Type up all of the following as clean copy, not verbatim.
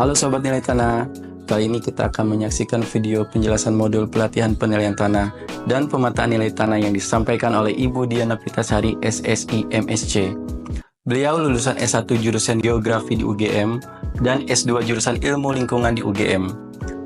Halo Sobat Nilai Tanah, kali ini kita akan menyaksikan video penjelasan modul pelatihan penilaian tanah dan pemetaan nilai tanah yang disampaikan oleh Ibu Diana Pitasari, SSI MSc. Beliau lulusan S1 jurusan Geografi di UGM dan S2 jurusan Ilmu Lingkungan di UGM.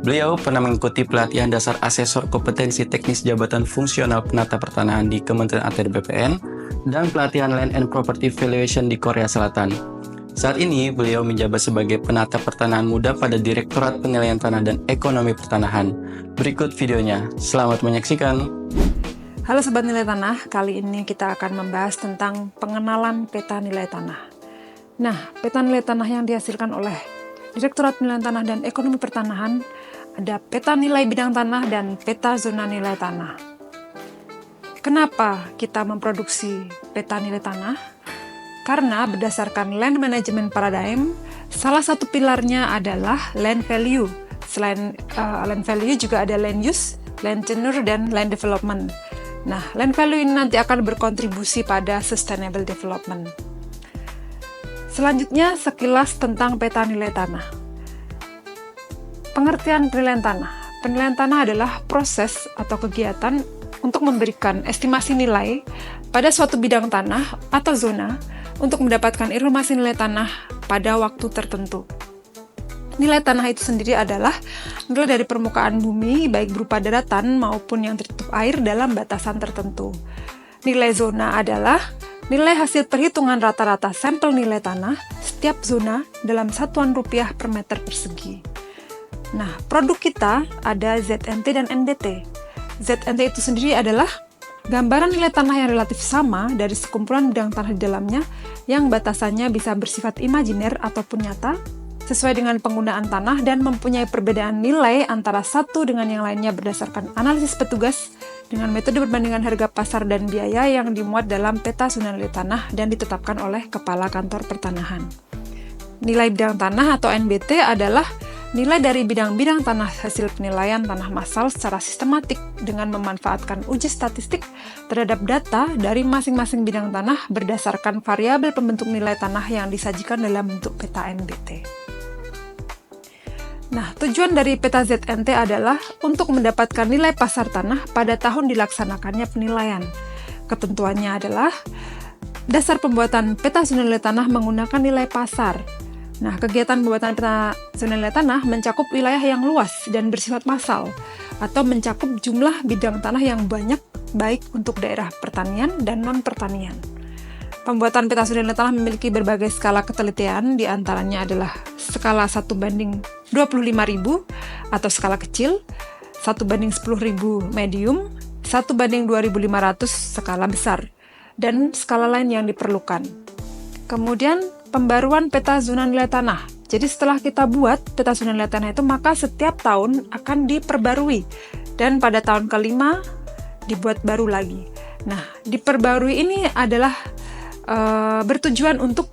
Beliau pernah mengikuti pelatihan dasar asesor kompetensi teknis jabatan fungsional penata pertanahan di Kementerian ATR BPN dan pelatihan Land and Property Valuation di Korea Selatan. Saat ini, beliau menjabat sebagai penata pertanahan muda pada Direktorat Penilaian Tanah dan Ekonomi Pertanahan. Berikut videonya, selamat menyaksikan. Halo Sobat Nilai Tanah, kali ini kita akan membahas tentang pengenalan peta nilai tanah. Nah, peta nilai tanah yang dihasilkan oleh Direktorat Penilaian Tanah dan Ekonomi Pertanahan ada peta nilai bidang tanah dan peta zona nilai tanah. Kenapa kita memproduksi peta nilai tanah? Karena berdasarkan Land Management Paradigm, salah satu pilarnya adalah land value. Selain land value juga ada land use, land tenure, dan land development. Nah, land value ini nanti akan berkontribusi pada sustainable development. Selanjutnya, sekilas tentang peta nilai tanah. Pengertian penilaian tanah. Penilaian tanah adalah proses atau kegiatan untuk memberikan estimasi nilai pada suatu bidang tanah atau zona untuk mendapatkan informasi nilai tanah pada waktu tertentu. Nilai tanah itu sendiri adalah nilai dari permukaan bumi, baik berupa daratan maupun yang tertutup air dalam batasan tertentu. Nilai zona adalah nilai hasil perhitungan rata-rata sampel nilai tanah setiap zona dalam satuan rupiah per meter persegi. Nah, produk kita ada ZNT dan NBT. ZNT itu sendiri adalah gambaran nilai tanah yang relatif sama dari sekumpulan bidang tanah di dalamnya yang batasannya bisa bersifat imajiner ataupun nyata, sesuai dengan penggunaan tanah dan mempunyai perbedaan nilai antara satu dengan yang lainnya berdasarkan analisis petugas dengan metode perbandingan harga pasar dan biaya yang dimuat dalam peta zona nilai tanah dan ditetapkan oleh Kepala Kantor Pertanahan. Nilai bidang tanah atau NBT adalah nilai dari bidang-bidang tanah hasil penilaian tanah massal secara sistematik dengan memanfaatkan uji statistik terhadap data dari masing-masing bidang tanah berdasarkan variabel pembentuk nilai tanah yang disajikan dalam bentuk peta NBT. Nah, tujuan dari peta ZNT adalah untuk mendapatkan nilai pasar tanah pada tahun dilaksanakannya penilaian. Ketentuannya adalah dasar pembuatan peta zona nilai tanah menggunakan nilai pasar. Nah, kegiatan pembuatan peta zona nilai tanah mencakup wilayah yang luas dan bersifat massal, atau mencakup jumlah bidang tanah yang banyak, baik untuk daerah pertanian dan non-pertanian. Pembuatan peta zona nilai tanah memiliki berbagai skala ketelitian, diantaranya adalah skala 1:25.000 atau skala kecil, 1:10.000 medium, 1:2.500 skala besar, dan skala lain yang diperlukan. Kemudian, pembaruan peta zona nilai tanah. Jadi setelah kita buat peta zona nilai tanah itu, maka setiap tahun akan diperbarui. Dan pada tahun kelima, dibuat baru lagi. Nah, diperbarui ini adalah bertujuan untuk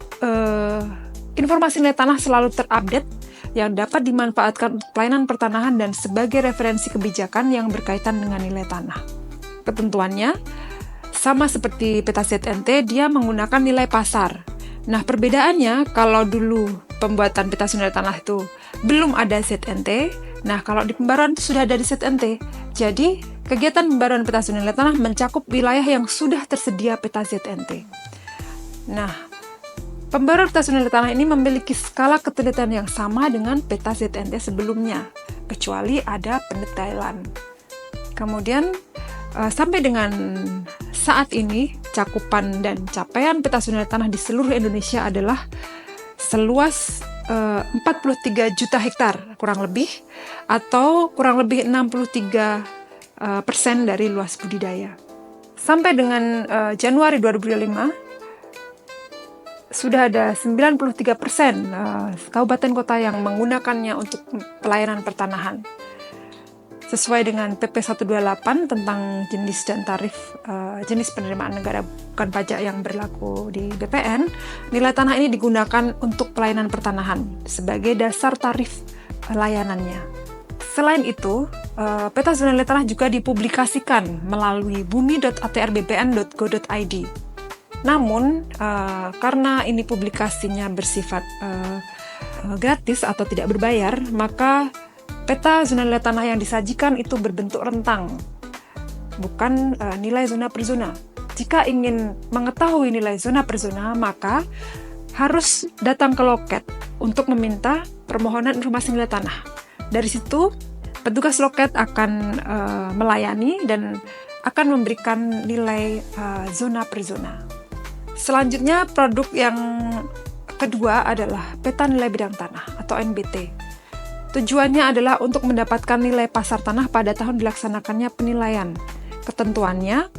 informasi nilai tanah selalu terupdate yang dapat dimanfaatkan untuk pelayanan pertanahan dan sebagai referensi kebijakan yang berkaitan dengan nilai tanah. Ketentuannya, sama seperti peta ZNT, dia menggunakan nilai pasar. Nah, perbedaannya kalau dulu pembuatan peta zona nilai tanah itu belum ada ZNT, nah kalau di pembaruan itu sudah ada di ZNT. Jadi, kegiatan pembaruan peta zona nilai tanah mencakup wilayah yang sudah tersedia peta ZNT. Nah, pembaruan peta zona nilai tanah ini memiliki skala ketelitian yang sama dengan peta ZNT sebelumnya, kecuali ada pendetailan. Kemudian, sampai dengan saat ini, cakupan dan capaian peta zona nilai tanah di seluruh Indonesia adalah seluas 43 juta hektar kurang lebih, atau kurang lebih 63% dari luas budidaya. Sampai dengan Januari 2005, sudah ada 93% kabupaten kota yang menggunakannya untuk pelayanan pertanahan. Sesuai dengan PP 128 tentang jenis dan tarif jenis penerimaan negara bukan pajak yang berlaku di BPN, nilai tanah ini digunakan untuk pelayanan pertanahan sebagai dasar tarif layanannya. Selain itu, peta zona nilai tanah juga dipublikasikan melalui bumi.atrbpn.go.id. Namun, karena ini publikasinya bersifat gratis atau tidak berbayar, maka peta zona nilai tanah yang disajikan itu berbentuk rentang, bukan nilai zona per zona. Jika ingin mengetahui nilai zona per zona, maka harus datang ke loket untuk meminta permohonan informasi nilai tanah. Dari situ, petugas loket akan melayani dan akan memberikan nilai zona per zona. Selanjutnya, produk yang kedua adalah peta nilai bidang tanah atau NBT. Tujuannya adalah untuk mendapatkan nilai pasar tanah pada tahun dilaksanakannya penilaian. Ketentuannya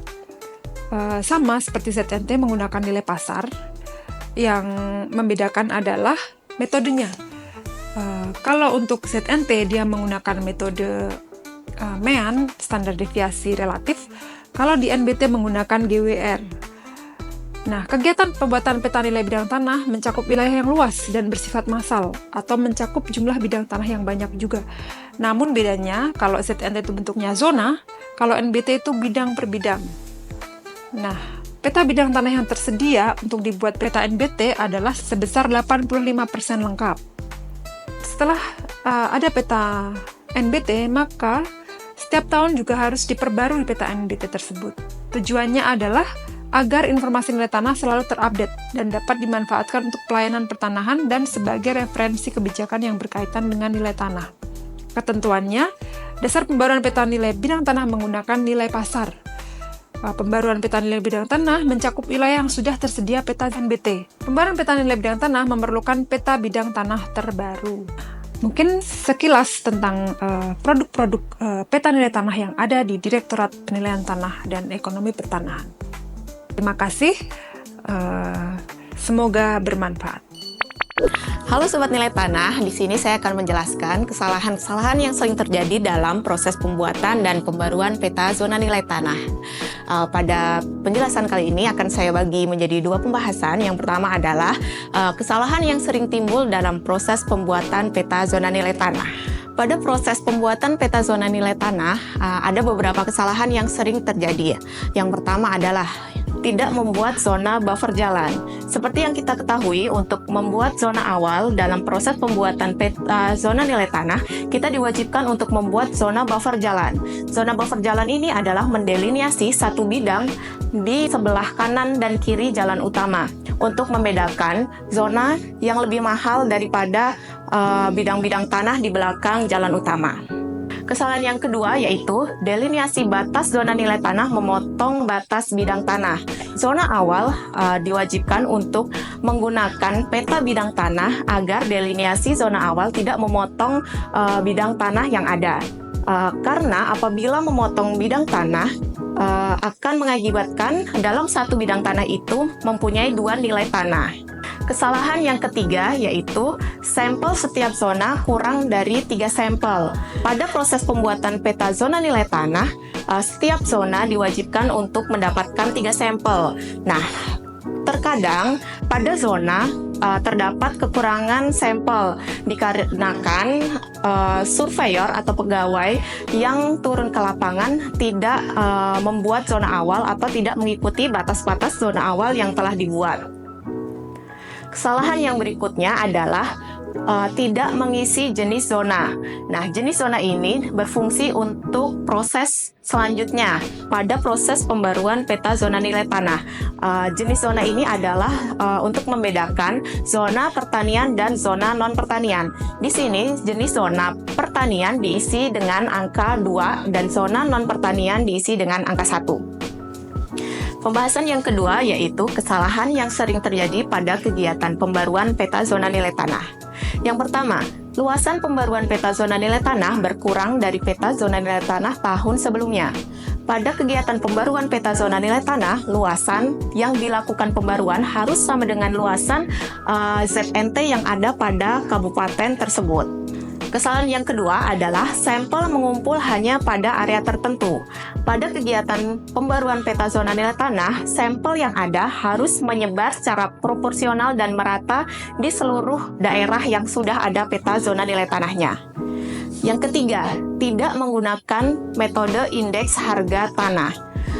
sama seperti ZNT menggunakan nilai pasar. Yang membedakan adalah metodenya. Kalau untuk ZNT dia menggunakan metode MEAN, standar deviasi relatif. Kalau di NBT menggunakan GWR. Nah, kegiatan pembuatan peta nilai bidang tanah mencakup wilayah yang luas dan bersifat massal atau mencakup jumlah bidang tanah yang banyak juga. Namun bedanya, kalau ZNT itu bentuknya zona, kalau NBT itu bidang per bidang. Nah, peta bidang tanah yang tersedia untuk dibuat peta NBT adalah sebesar 85% lengkap. Setelah ada peta NBT, maka setiap tahun juga harus diperbarui peta NBT tersebut. Tujuannya adalah agar informasi nilai tanah selalu terupdate dan dapat dimanfaatkan untuk pelayanan pertanahan dan sebagai referensi kebijakan yang berkaitan dengan nilai tanah. Ketentuannya, dasar pembaruan peta nilai bidang tanah menggunakan nilai pasar. Pembaruan peta nilai bidang tanah mencakup wilayah yang sudah tersedia peta NBT. Pembaruan peta nilai bidang tanah memerlukan peta bidang tanah terbaru. Mungkin sekilas tentang produk-produk peta nilai tanah yang ada di Direktorat Penilaian Tanah dan Ekonomi Pertanahan. Terima kasih, semoga bermanfaat. Halo Sobat Nilai Tanah, di sini saya akan menjelaskan kesalahan-kesalahan yang sering terjadi dalam proses pembuatan dan pembaruan peta zona nilai tanah. Pada penjelasan kali ini akan saya bagi menjadi dua pembahasan. Yang pertama adalah kesalahan yang sering timbul dalam proses pembuatan peta zona nilai tanah. Pada proses pembuatan peta zona nilai tanah, ada beberapa kesalahan yang sering terjadi. Yang pertama adalah tidak membuat zona buffer jalan. Seperti yang kita ketahui, untuk membuat zona awal dalam proses pembuatan peta zona nilai tanah, kita diwajibkan untuk membuat zona buffer jalan. Zona buffer jalan ini adalah mendeliniasi satu bidang di sebelah kanan dan kiri jalan utama untuk membedakan zona yang lebih mahal daripada bidang-bidang tanah di belakang jalan utama. Kesalahan yang kedua yaitu deliniasi batas zona nilai tanah memotong batas bidang tanah. Zona awal diwajibkan untuk menggunakan peta bidang tanah agar deliniasi zona awal tidak memotong bidang tanah yang ada. Karena apabila memotong bidang tanah akan mengakibatkan dalam satu bidang tanah itu mempunyai dua nilai tanah. Kesalahan yang ketiga yaitu sampel setiap zona kurang dari 3 sampel. Pada proses pembuatan peta zona nilai tanah, setiap zona diwajibkan untuk mendapatkan 3 sampel. Nah, terkadang pada zona terdapat kekurangan sampel dikarenakan surveyor atau pegawai yang turun ke lapangan tidak membuat zona awal atau tidak mengikuti batas-batas zona awal yang telah dibuat. Kesalahan yang berikutnya adalah tidak mengisi jenis zona. Nah, jenis zona ini berfungsi untuk proses selanjutnya pada proses pembaruan peta zona nilai tanah. Jenis zona ini adalah untuk membedakan zona pertanian dan zona non-pertanian. Di sini jenis zona pertanian diisi dengan angka 2 dan zona non-pertanian diisi dengan angka 1. Pembahasan yang kedua yaitu kesalahan yang sering terjadi pada kegiatan pembaruan peta zona nilai tanah. Yang pertama, luasan pembaruan peta zona nilai tanah berkurang dari peta zona nilai tanah tahun sebelumnya. Pada kegiatan pembaruan peta zona nilai tanah, luasan yang dilakukan pembaruan harus sama dengan luasan ZNT yang ada pada kabupaten tersebut. Kesalahan yang kedua adalah sampel mengumpul hanya pada area tertentu. Pada kegiatan pembaruan peta zona nilai tanah, sampel yang ada harus menyebar secara proporsional dan merata di seluruh daerah yang sudah ada peta zona nilai tanahnya. Yang ketiga, tidak menggunakan metode indeks harga tanah.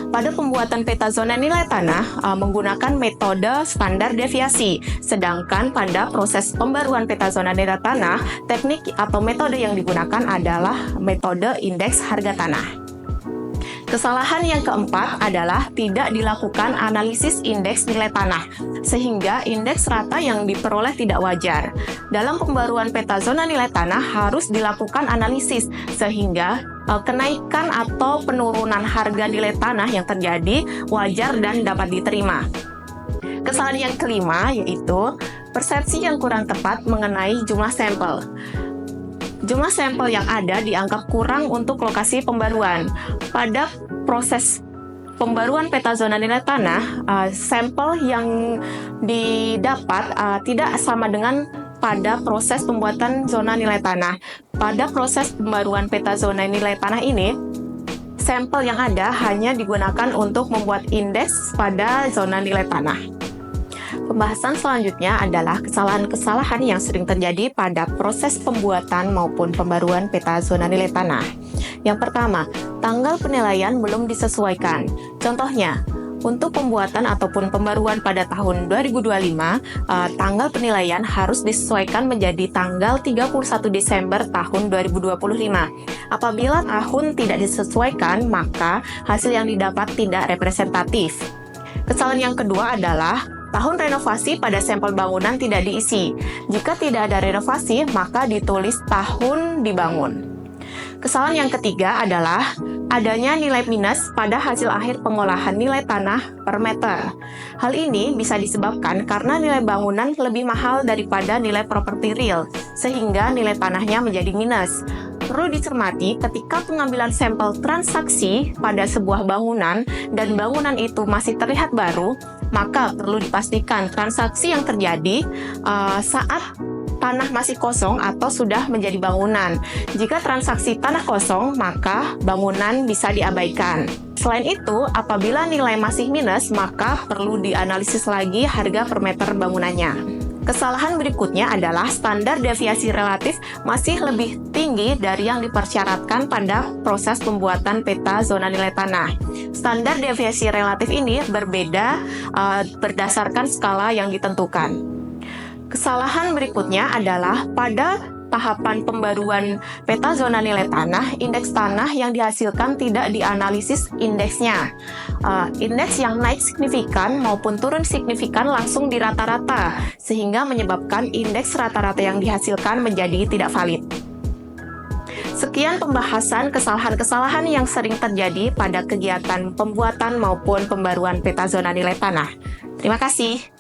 Pada pembuatan peta zona nilai tanah menggunakan metode standar deviasi, sedangkan pada proses pembaruan peta zona nilai tanah, teknik atau metode yang digunakan adalah metode indeks harga tanah. Kesalahan yang keempat adalah tidak dilakukan analisis indeks nilai tanah, sehingga indeks rata yang diperoleh tidak wajar. Dalam pembaruan peta zona nilai tanah harus dilakukan analisis, sehingga kenaikan atau penurunan harga nilai tanah yang terjadi wajar dan dapat diterima. Kesalahan yang kelima yaitu persepsi yang kurang tepat mengenai jumlah sampel. Jumlah sampel yang ada dianggap kurang untuk lokasi pembaruan. Pada proses pembaruan peta zona nilai tanah, sampel yang didapat tidak sama dengan pada proses pembuatan zona nilai tanah. Pada proses pembaruan peta zona nilai tanah ini, sampel yang ada hanya digunakan untuk membuat indeks pada zona nilai tanah. Pembahasan selanjutnya adalah kesalahan-kesalahan yang sering terjadi pada proses pembuatan maupun pembaruan peta zona nilai tanah. Yang pertama, tanggal penilaian belum disesuaikan. Contohnya, untuk pembuatan ataupun pembaruan pada tahun 2025, tanggal penilaian harus disesuaikan menjadi tanggal 31 Desember tahun 2025. Apabila tahun tidak disesuaikan, maka hasil yang didapat tidak representatif. Kesalahan yang kedua adalah tahun renovasi pada sampel bangunan tidak diisi. Jika tidak ada renovasi, maka ditulis tahun dibangun. Kesalahan yang ketiga adalah adanya nilai minus pada hasil akhir pengolahan nilai tanah per meter. Hal ini bisa disebabkan karena nilai bangunan lebih mahal daripada nilai properti real, sehingga nilai tanahnya menjadi minus. Perlu dicermati ketika pengambilan sampel transaksi pada sebuah bangunan dan bangunan itu masih terlihat baru, maka perlu dipastikan transaksi yang terjadi saat tanah masih kosong atau sudah menjadi bangunan. Jika transaksi tanah kosong, maka bangunan bisa diabaikan. Selain itu, apabila nilai masih minus, maka perlu dianalisis lagi harga per meter bangunannya. Kesalahan berikutnya adalah standar deviasi relatif masih lebih tinggi dari yang dipersyaratkan pada proses pembuatan peta zona nilai tanah. Standar deviasi relatif ini berbeda berdasarkan skala yang ditentukan. Kesalahan berikutnya adalah pada tahapan pembaruan peta zona nilai tanah, indeks tanah yang dihasilkan tidak dianalisis indeksnya. Indeks yang naik signifikan maupun turun signifikan langsung di rata-rata, sehingga menyebabkan indeks rata-rata yang dihasilkan menjadi tidak valid. Sekian pembahasan kesalahan-kesalahan yang sering terjadi pada kegiatan pembuatan maupun pembaruan peta zona nilai tanah. Terima kasih.